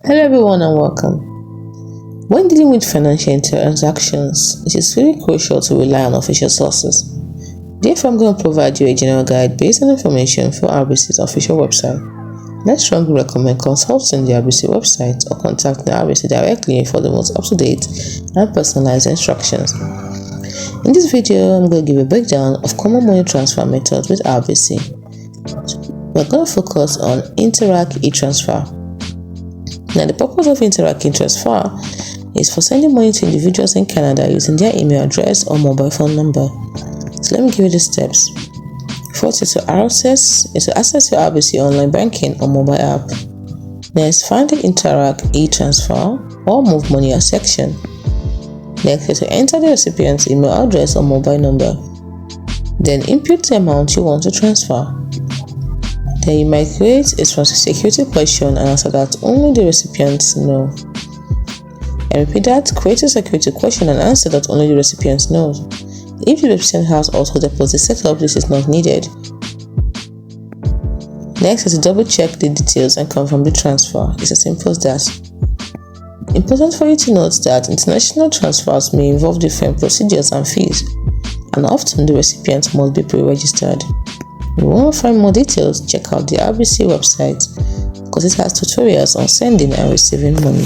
Hello everyone and welcome. When dealing with financial transactions, it is really crucial to rely on official sources. Therefore, I'm going to provide you a general guide based on information from RBC's official website. I strongly recommend consulting the RBC website or contacting the RBC directly for the most up-to-date and personalized instructions. In this video, I'm going to give a breakdown of common money transfer methods with RBC. We're going to focus on Interac e-transfer. Now, the purpose of Interac e-transfer is for sending money to individuals in Canada using their email address or mobile phone number. So let me give you the steps. First is to access your RBC online banking or mobile app. Next, find the Interac e-transfer or Move Money section. Next is to enter the recipient's email address or mobile number. Then input the amount you want to transfer. Then you might create a security question and answer that only the recipients know. And repeat that, create a security question and answer that only the recipient knows. If the recipient has auto deposit set up, this is not needed. Next is to double check the details and confirm the transfer. It's as simple as that. Important for you to note that international transfers may involve different procedures and fees, and often the recipient must be pre-registered. If you want to find more details, check out the RBC website because it has tutorials on sending and receiving money.